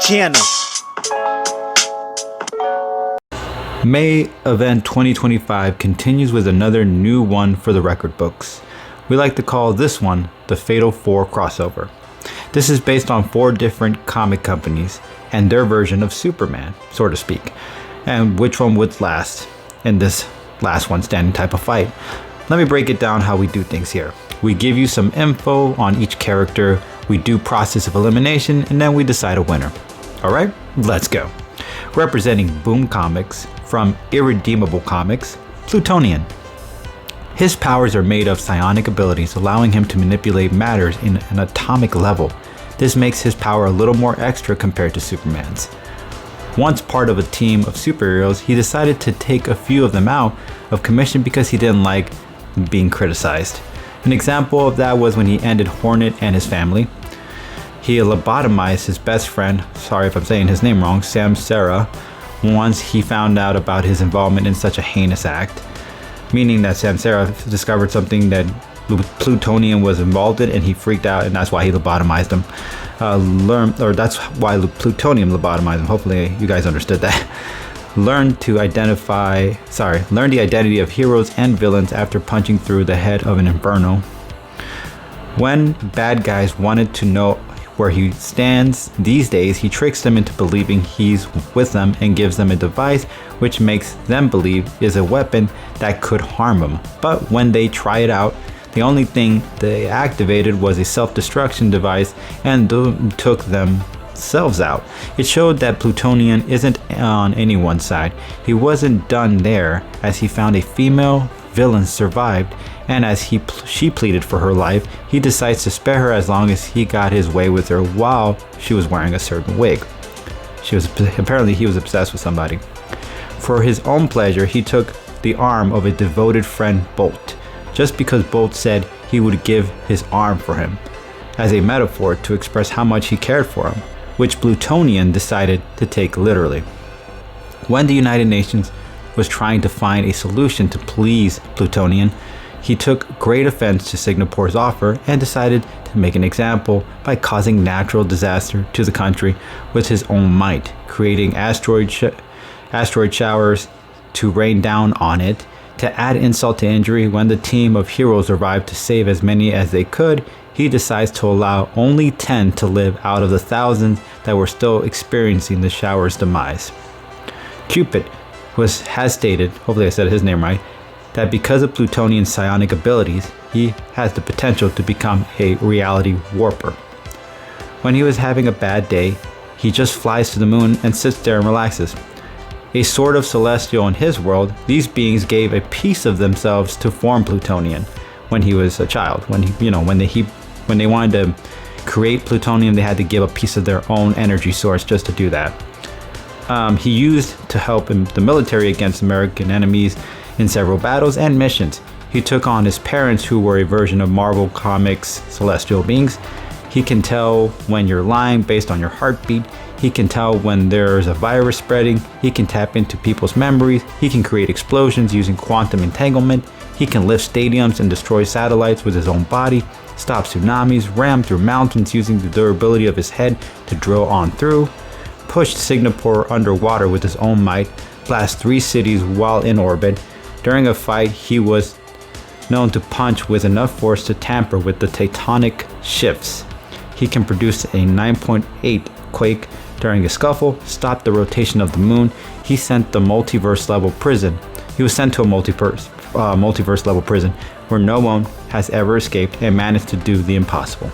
channel. May event 2025 continues with another new one for the record books. We like to call this one the Fatal 4 crossover. This is based on 4 different comic companies and their version of Superman, so to speak, and which one would last in this last one standing type of fight. Let me break it down how we do things here. We give you some info on each character, we do process of elimination, and then we decide a winner. Alright, let's go. Representing Boom Comics, from Irredeemable Comics, Plutonian. His powers are made of psionic abilities, allowing him to manipulate matters in an atomic level. This makes his power a little more extra compared to Superman's. Once part of a team of superheroes, he decided to take a few of them out of commission because he didn't like being criticized. An example of that was when he ended Hornet and his family. He lobotomized his best friend, sorry if I'm saying his name wrong, Sam Sarah, once he found out about his involvement in such a heinous act, meaning that Sam Sarah discovered something that Plutonian was involved in and he freaked out, and that's why he lobotomized him. That's why Plutonian lobotomized him. Hopefully you guys understood that. Learn the identity of heroes and villains after punching through the head of an inferno. When bad guys wanted to know where he stands these days, he tricks them into believing he's with them and gives them a device which makes them believe is a weapon that could harm them. But when they try it out, the only thing they activated was a self-destruction device and took themselves out. It showed that Plutonian isn't on anyone's side. He wasn't done there, as he found a female villain survived, and as she pleaded for her life, he decides to spare her as long as he got his way with her while she was wearing a certain wig. Apparently he was obsessed with somebody. For his own pleasure, he took the arm of a devoted friend, Bolt, just because Bolt said he would give his arm for him, as a metaphor to express how much he cared for him, which Plutonian decided to take literally. When the United Nations was trying to find a solution to please Plutonian, he took great offense to Singapore's offer and decided to make an example by causing natural disaster to the country with his own might, creating asteroid showers to rain down on it. To add insult to injury, when the team of heroes arrived to save as many as they could, he decides to allow only 10 to live out of the thousands that were still experiencing the shower's demise. Cupid has stated, hopefully I said his name right, that because of Plutonian's psionic abilities, he has the potential to become a reality warper. When he was having a bad day, he just flies to the moon and sits there and relaxes. A sort of celestial in his world, these beings gave a piece of themselves to form Plutonian when he was a child. When they wanted to create Plutonian, they had to give a piece of their own energy source just to do that. He used to help in the military against American enemies in several battles and missions. He took on his parents, who were a version of Marvel Comics' celestial beings. He can tell when you're lying based on your heartbeat. He can tell when there's a virus spreading. He can tap into people's memories. He can create explosions using quantum entanglement. He can lift stadiums and destroy satellites with his own body, stop tsunamis, ram through mountains using the durability of his head to drill on through, push Singapore underwater with his own might, blast 3 cities while in orbit. During a fight, he was known to punch with enough force to tamper with the tectonic shifts. He can produce a 9.8 quake during a scuffle, stop the rotation of the moon. He was sent to a multiverse level prison where no one has ever escaped, and managed to do the impossible.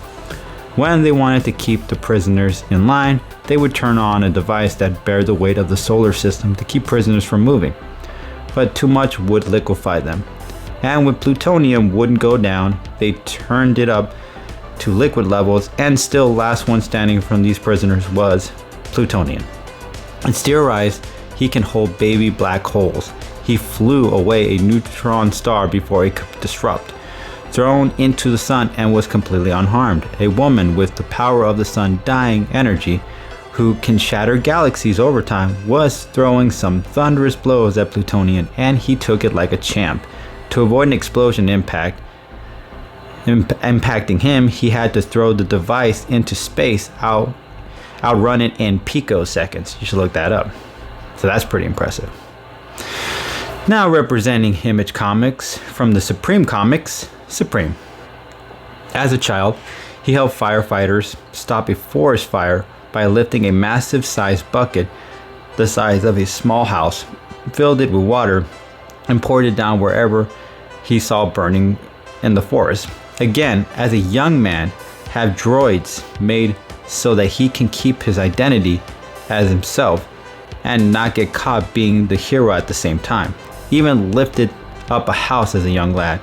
When they wanted to keep the prisoners in line, they would turn on a device that bared the weight of the solar system to keep prisoners from moving. But too much would liquefy them. And when plutonium wouldn't go down, they turned it up to liquid levels, and still last one standing from these prisoners was Plutonian. In theorized, he can hold baby black holes. He flew away a neutron star before it could disrupt, thrown into the sun, and was completely unharmed. A woman with the power of the sun dying energy, who can shatter galaxies over time, was throwing some thunderous blows at Plutonian, and he took it like a champ. To avoid an explosion impacting him, he had to throw the device into space out outrun it in picoseconds. You should look that up. So that's pretty impressive. Now representing Image Comics from the Supreme Comics, Supreme. As a child, he helped firefighters stop a forest fire by lifting a massive sized bucket the size of a small house, filled it with water, and poured it down wherever he saw burning in the forest. Again, as a young man, have droids made so that he can keep his identity as himself and not get caught being the hero at the same time. Even lifted up a house as a young lad.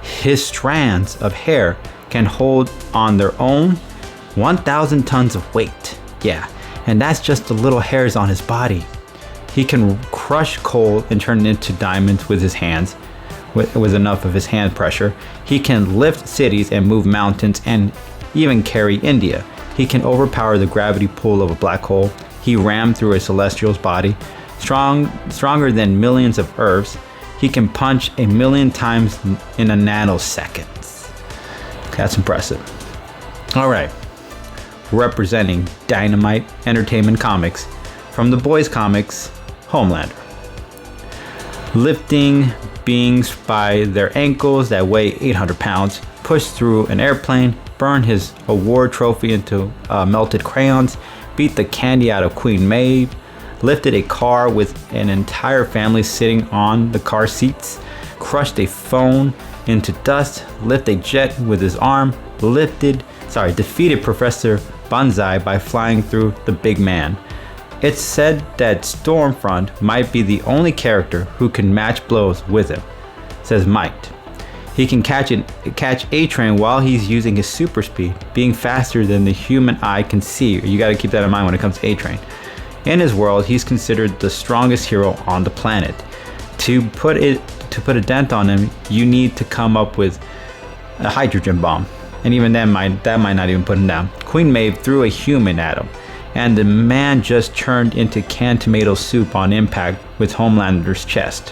His strands of hair can hold on their own 1,000 tons of weight. Yeah, and that's just the little hairs on his body. He can crush coal and turn it into diamonds with his hands, with enough of his hand pressure. He can lift cities and move mountains and even carry India. He can overpower the gravity pull of a black hole. He rammed through a celestial's body, stronger than millions of Earths. He can punch 1,000,000 times in a nanosecond. That's impressive. All right, representing Dynamite Entertainment Comics from the Boys Comics, Homelander. Lifting beings by their ankles that weigh 800 pounds, pushed through an airplane, burned his award trophy into melted crayons, beat the candy out of Queen Maeve, lifted a car with an entire family sitting on the car seats, crushed a phone into dust, lifted a jet with his arm, defeated Professor Banzai by flying through the big man. It's said that Stormfront might be the only character who can match blows with him, says Mike. He can catch A-Train while he's using his super speed, being faster than the human eye can see. You gotta keep that in mind when it comes to A-Train. In his world, he's considered the strongest hero on the planet. To put a dent on him, you need to come up with a hydrogen bomb. And even that might not even put him down. Queen Maeve threw a human at him, and the man just turned into canned tomato soup on impact with Homelander's chest.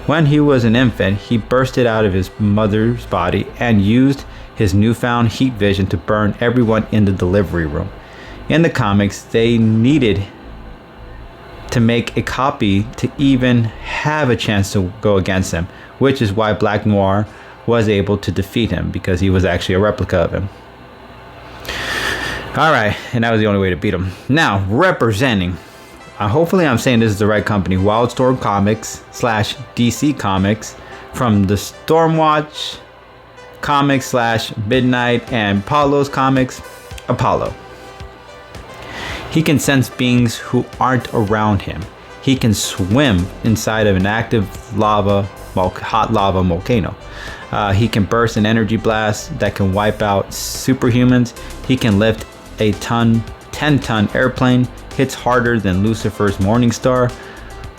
When he was an infant, he bursted out of his mother's body and used his newfound heat vision to burn everyone in the delivery room. In the comics, they needed to make a copy to even have a chance to go against him, which is why Black Noir was able to defeat him, because he was actually a replica of him. Alright, and that was the only way to beat him. Now, representing, hopefully I'm saying this is the right company, Wildstorm Comics / DC Comics, from the Stormwatch Comics / Midnight and Apollo's Comics, Apollo. He can sense beings who aren't around him. He can swim inside of an active hot lava volcano. He can burst an energy blast that can wipe out superhumans. He can lift a 10-ton airplane, hits harder than Lucifer's Morning Star,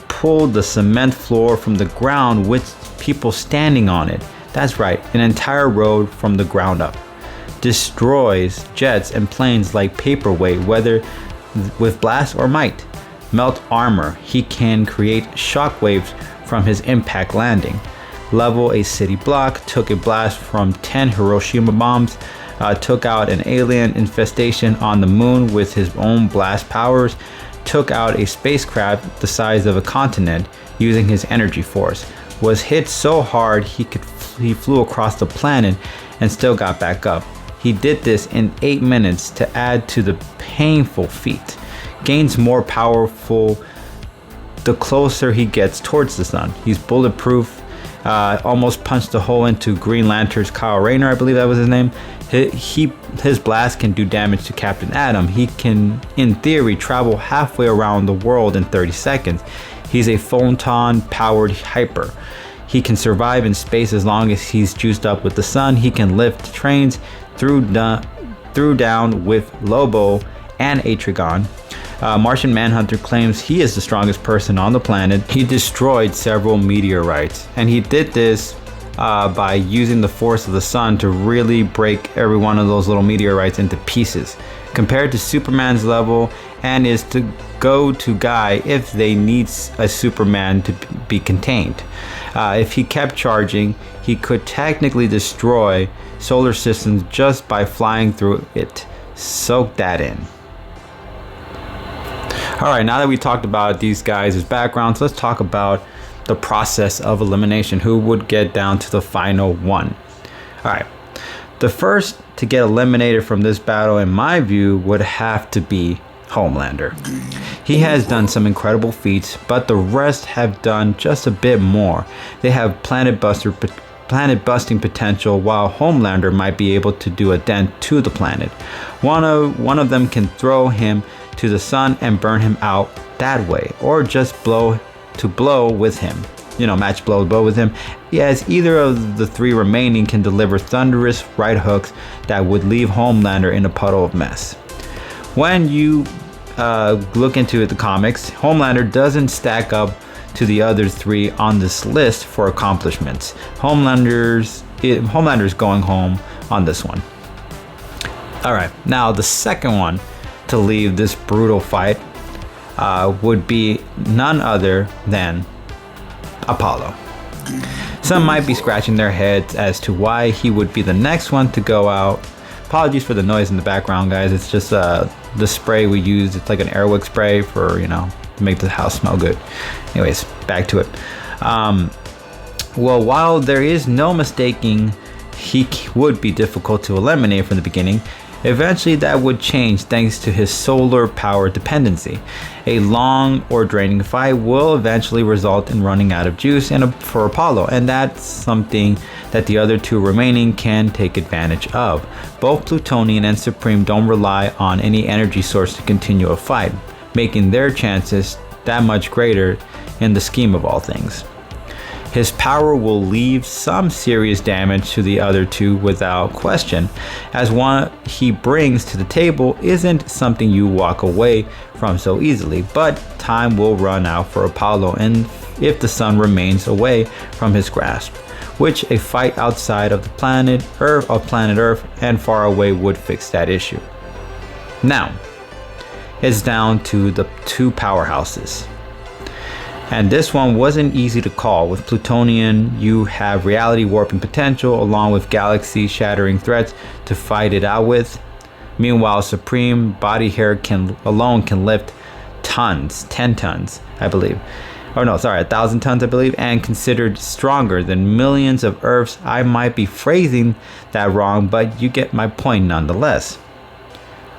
pull the cement floor from the ground with people standing on it. That's right, an entire road from the ground up. Destroys jets and planes like paperweight, whether with blast or might. Melt armor. He can create shockwaves from his impact landing. Level a city block. Took a blast from 10 Hiroshima bombs. Took out an alien infestation on the moon with his own blast powers. Took out a spacecraft the size of a continent using his energy force. Was hit so hard he flew across the planet and still got back up. He did this in 8 minutes to add to the painful feat. Gains more powerful the closer he gets towards the sun. He's bulletproof. Almost punched a hole into Green Lantern's Kyle Rayner, I believe that was his name. His blast can do damage to Captain Atom. He can, in theory, travel halfway around the world in 30 seconds. He's a photon-powered hyper. He can survive in space as long as he's juiced up with the sun. He can lift trains through down with Lobo and Atrigon. Martian Manhunter claims he is the strongest person on the planet. He destroyed several meteorites, and he did this by using the force of the sun to really break every one of those little meteorites into pieces. Compared to Superman's level, and is the go-to guy if they need a Superman to be contained. If he kept charging, he could technically destroy solar systems just by flying through it. Soak that in. Alright, now that we talked about these guys' backgrounds, let's talk about the process of elimination. Who would get down to the final one? Alright, the first to get eliminated from this battle, in my view, would have to be Homelander. He has done some incredible feats, but the rest have done just a bit more. They have planet-busting potential, while Homelander might be able to do a dent to the planet. One of them can throw him to the sun and burn him out that way, or just blow with him. Match blow with him. As either of the three remaining can deliver thunderous right hooks that would leave Homelander in a puddle of mess. When you look into the comics, Homelander doesn't stack up to the other three on this list for accomplishments. Homelander's going home on this one. Alright, now the second one to leave this brutal fight would be none other than Apollo. Some might be scratching their heads as to why he would be the next one to go out. Apologies for the noise in the background, guys. It's just the spray we use. It's like an airwick spray for, to make the house smell good. Anyways, back to it. Well, while there is no mistaking he would be difficult to eliminate from the beginning, eventually that would change thanks to his solar power dependency. A long or draining fight will eventually result in running out of juice for Apollo, and that's something that the other two remaining can take advantage of. Both Plutonian and Supreme don't rely on any energy source to continue a fight, making their chances that much greater in the scheme of all things. His power will leave some serious damage to the other two without question, as what he brings to the table isn't something you walk away from so easily, but time will run out for Apollo and if the sun remains away from his grasp, which a fight outside of the planet Earth and far away would fix that issue. Now, it's down to the two powerhouses. And this one wasn't easy to call. With Plutonian, you have reality warping potential along with galaxy shattering threats to fight it out with. Meanwhile, Supreme body hair alone can lift tons, 10 tons, I believe. 1,000 tons, I believe, and considered stronger than millions of Earths. I might be phrasing that wrong, but you get my point nonetheless.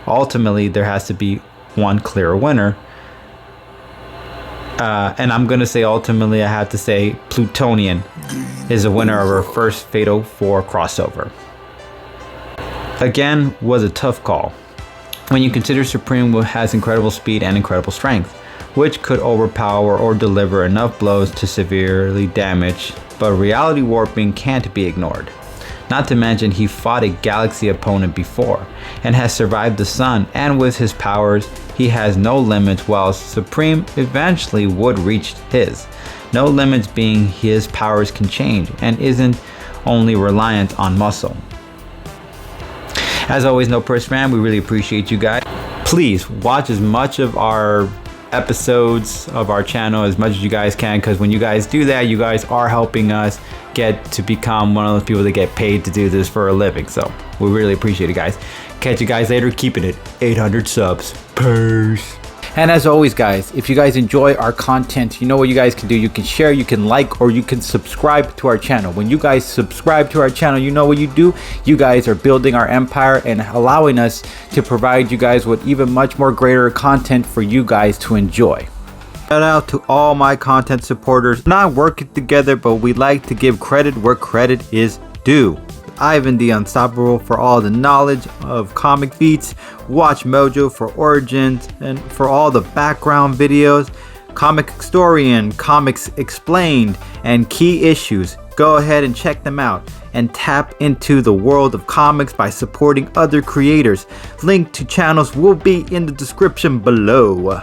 Ultimately, there has to be one clear winner. And I'm going to say ultimately I have to say Plutonian is a winner of our first Fatal 4 crossover. Again, was a tough call. When you consider Supreme has incredible speed and incredible strength, which could overpower or deliver enough blows to severely damage, but reality warping can't be ignored. Not to mention he fought a galaxy opponent before and has survived the sun, and with his powers he has no limits, while Supreme eventually would reach his. No limits being his powers can change and isn't only reliant on muscle. As always, No Purse Fam, we really appreciate you guys. Please watch as much of our episodes of our channel as much as you guys can, because when you guys do that, you guys are helping us get to become one of those people that get paid to do this for a living. So we really appreciate it, guys. Catch you guys later. Keeping it 800 subs. Peace. And as always, guys, if you guys enjoy our content, you know what you guys can do. You can share, you can like, or you can subscribe to our channel. When you guys subscribe to our channel, you know what you do. You guys are building our empire and allowing us to provide you guys with even much more greater content for you guys to enjoy. Shout out to all my content supporters. Not working together, but we like to give credit where credit is due. Ivan the Unstoppable for all the knowledge of comic feats, Watch Mojo for origins and for all the background videos, Comic Historian, Comics Explained, and key issues. Go ahead and check them out and tap into the world of comics by supporting other creators. Link to channels will be in the description below.